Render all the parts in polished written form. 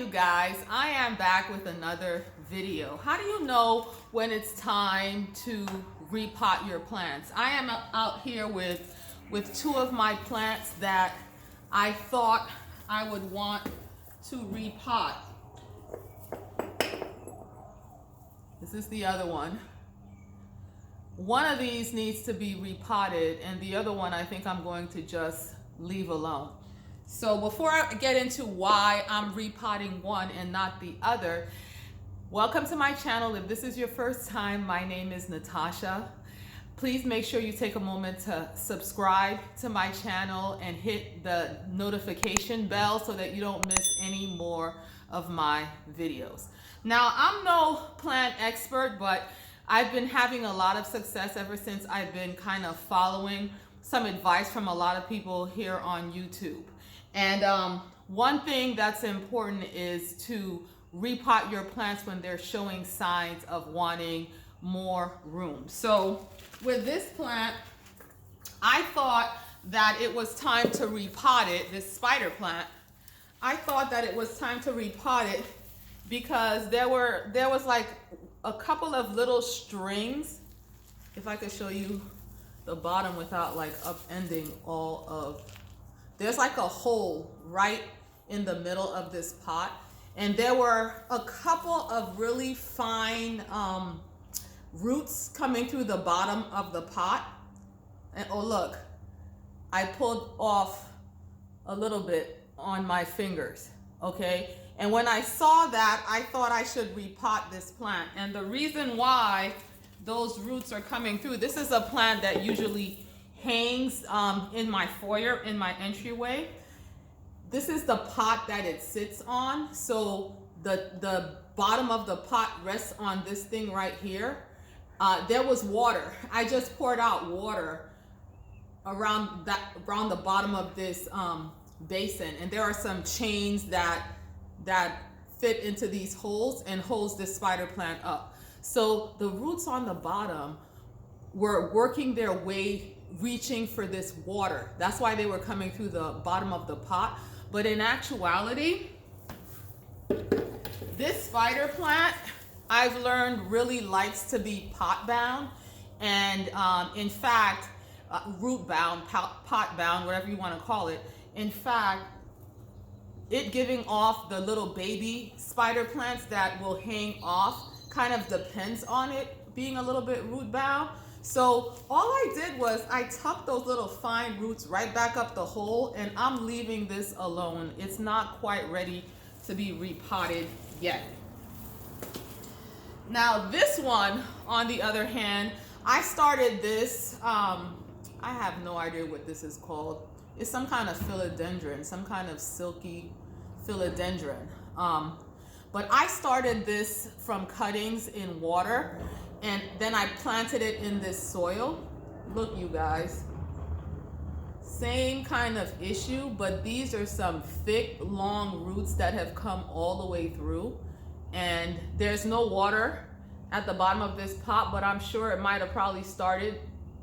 you guys? I am back with another video. How do you know when it's time to repot your plants? I am out here with two of my plants that I thought I would want to repot. This is the other one. One of these needs to be repotted and the other one I think I'm going to just leave alone. So before I get into why I'm repotting one and not the other, welcome to my channel. If this is your first time, my name is Natacha. Please make sure you take a moment to subscribe to my channel and hit the notification bell so that you don't miss any more of my videos. Now, I'm no plant expert, but I've been having a lot of success ever since I've been kind of following some advice from a lot of people here on YouTube. And one thing that's important is to repot your plants when they're showing signs of wanting more room. So with this plant, I thought that it was time to repot it, this spider plant. I thought that it was time to repot it because there was like a couple of little strings. If I could show you the bottom without like upending all of, there's like a hole right in the middle of this pot. And there were a couple of really fine roots coming through the bottom of the pot. And oh look, I pulled off a little bit on my fingers, okay? And when I saw that, I thought I should repot this plant. And the reason why those roots are coming through, this is a plant that usually hangs in my foyer, in my entryway. This is the pot that it sits on. So the bottom of the pot rests on this thing right here. There was water. I just poured out water around the bottom of this basin. And there are some chains that fit into these holes and holds this spider plant up. So the roots on the bottom were working their way, reaching for this water. That's why they were coming through the bottom of the pot. But in actuality, this spider plant, I've learned, really likes to be pot bound. And in fact, root bound, pot bound, whatever you want to call it. In fact, it giving off the little baby spider plants that will hang off kind of depends on it being a little bit root bound. So all I did was I tucked those little fine roots right back up the hole, and I'm leaving this alone. It's not quite ready to be repotted yet. Now this one, on the other hand, I started this, I have no idea what this is called. It's some kind of philodendron, some kind of silky philodendron. But I started this from cuttings in water, and then I planted it in this soil. Look, you guys, same kind of issue, but these are some thick, long roots that have come all the way through. And there's no water at the bottom of this pot, but I'm sure it might have probably started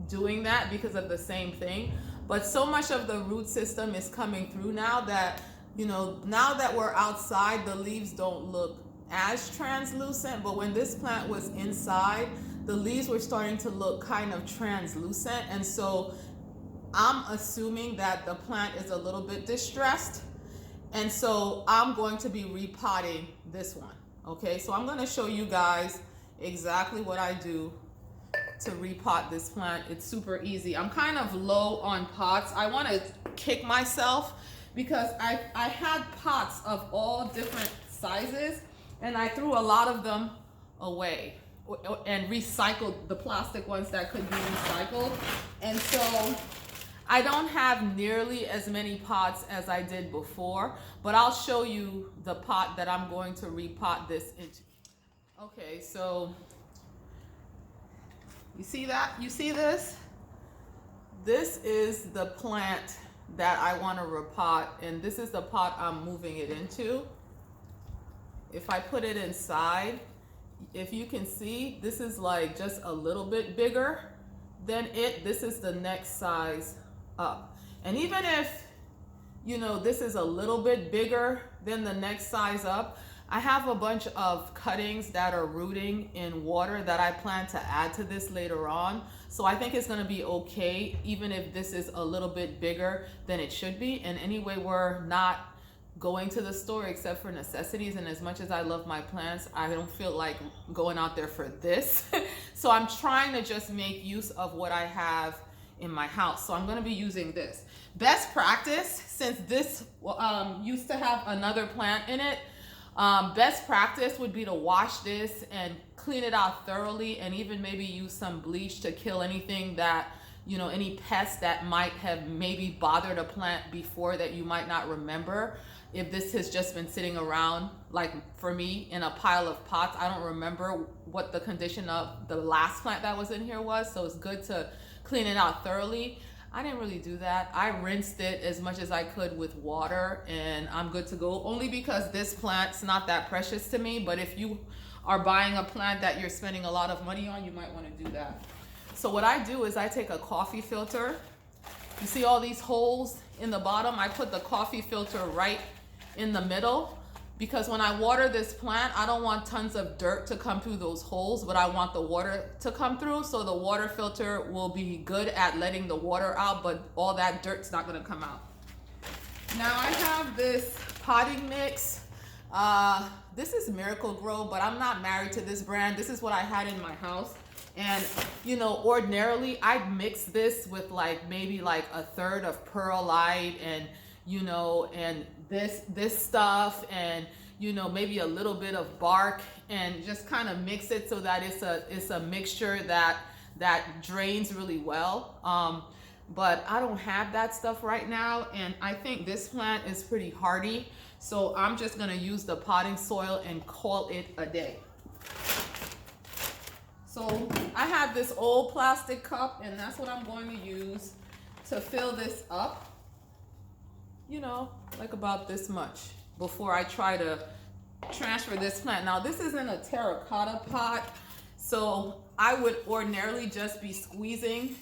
doing that because of the same thing. But so much of the root system is coming through now that, you know, now that we're outside, the leaves don't look as translucent, but when this plant was inside, the leaves were starting to look kind of translucent. And so I'm assuming that the plant is a little bit distressed. And so I'm going to be repotting this one. Okay, so I'm going to show you guys exactly what I do to repot this plant. It's super easy. I'm kind of low on pots. I want to kick myself because I had pots of all different sizes and I threw a lot of them away and recycled the plastic ones that could be recycled. And so I don't have nearly as many pots as I did before, but I'll show you the pot that I'm going to repot this into. Okay, so you see that? You see this? This is the plant that I want to repot, and this is the pot I'm moving it into. If I put it inside, if you can see, this is like just a little bit bigger than it. This is the next size up. And even if you know, this is a little bit bigger than the next size up. I have a bunch of cuttings that are rooting in water that I plan to add to this later on. So I think it's gonna be okay, even if this is a little bit bigger than it should be. And anyway, we're not going to the store except for necessities. And as much as I love my plants, I don't feel like going out there for this. So I'm trying to just make use of what I have in my house. So I'm gonna be using this. Best practice, since this used to have another plant in it, best practice would be to wash this and clean it out thoroughly, and even maybe use some bleach to kill anything that, you know, any pests that might have maybe bothered a plant before that you might not remember. If this has just been sitting around, like for me, in a pile of pots, I don't remember what the condition of the last plant that was in here was, so it's good to clean it out thoroughly. I didn't really do that. I rinsed it as much as I could with water, and I'm good to go, only because this plant's not that precious to me. But if you are buying a plant that you're spending a lot of money on, you might want to do that. So what I do is I take a coffee filter. You see all these holes in the bottom? I put the coffee filter right in the middle, because when I water this plant, I don't want tons of dirt to come through those holes, but I want the water to come through. So the water filter will be good at letting the water out, but all that dirt's not gonna come out. Now I have this potting mix. This is Miracle Grow, but I'm not married to this brand. This is what I had in my house. And you know, ordinarily I'd mix this with like maybe like a third of perlite and, you know, and this stuff, and you know, maybe a little bit of bark, and just kind of mix it so that it's a mixture that drains really well. But I don't have that stuff right now, and I think this plant is pretty hardy, so I'm just gonna use the potting soil and call it a day. So I have this old plastic cup, and that's what I'm going to use to fill this up. You know, like about this much, before I try to transfer this plant. Now this isn't a terracotta pot, so I would ordinarily just be squeezing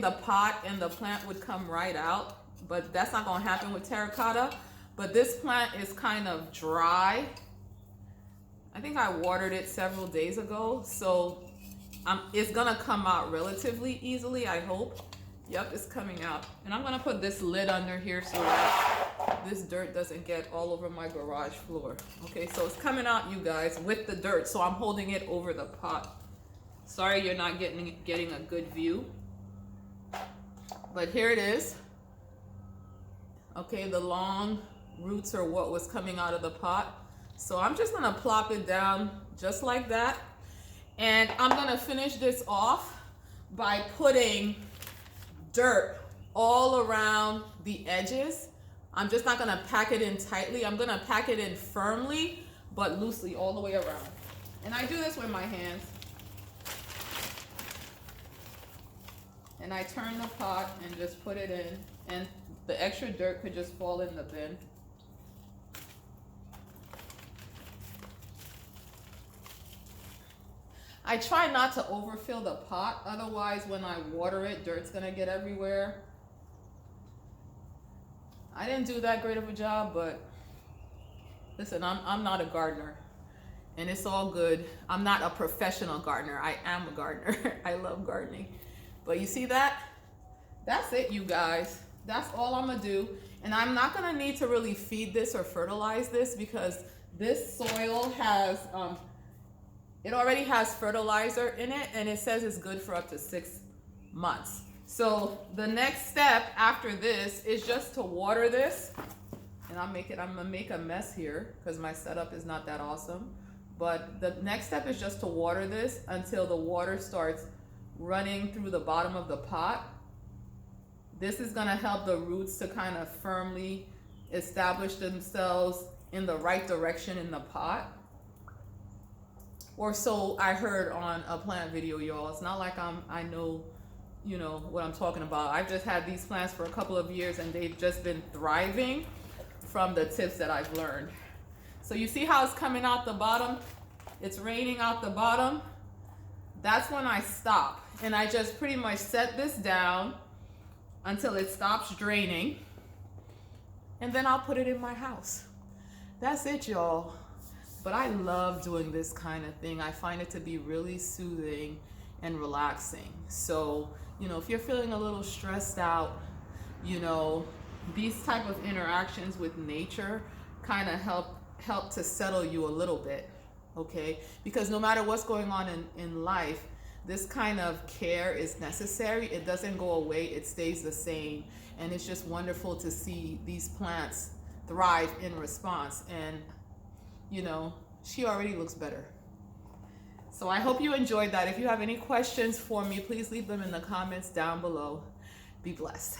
the pot and the plant would come right out, but that's not going to happen with terracotta. But this plant is kind of dry. I think I watered it several days ago, so it's gonna come out relatively easily, I hope. Yep, it's coming out. And I'm gonna put this lid under here so that this dirt doesn't get all over my garage floor. Okay, so it's coming out, you guys, with the dirt. So I'm holding it over the pot. Sorry you're not getting a good view. But here it is. Okay, the long roots are what was coming out of the pot. So I'm just gonna plop it down just like that. And I'm gonna finish this off by putting dirt all around the edges. I'm just not gonna pack it in tightly. I'm gonna pack it in firmly, but loosely all the way around. And I do this with my hands. And I turn the pot and just put it in, and the extra dirt could just fall in the bin. I try not to overfill the pot, otherwise when I water it, dirt's gonna get everywhere. I didn't do that great of a job, but listen, I'm not a gardener, and it's all good. I'm not a professional gardener. I am a gardener. I love gardening. But you see that? That's it, you guys. That's all I'm gonna do. And I'm not gonna need to really feed this or fertilize this, because this soil has, it already has fertilizer in it, and it says it's good for up to 6 months. So the next step after this is just to water this. And I'm gonna make a mess here because my setup is not that awesome. But the next step is just to water this until the water starts running through the bottom of the pot. This is gonna help the roots to kind of firmly establish themselves in the right direction in the pot. Or so I heard on a plant video, y'all. It's not like I know, you know, what I'm talking about. I've just had these plants for a couple of years, and they've just been thriving from the tips that I've learned. So you see how it's coming out the bottom? It's raining out the bottom. That's when I stop. And I just pretty much set this down until it stops draining. and then I'll put it in my house. That's it, y'all. But I love doing this kind of thing. I find it to be really soothing and relaxing. So, you know, if you're feeling a little stressed out, you know, these type of interactions with nature kind of help to settle you a little bit, okay? Because no matter what's going on in life, this kind of care is necessary. It doesn't go away, it stays the same. And it's just wonderful to see these plants thrive in response. And, you know, she already looks better. So I hope you enjoyed that. If you have any questions for me, please leave them in the comments down below. Be blessed.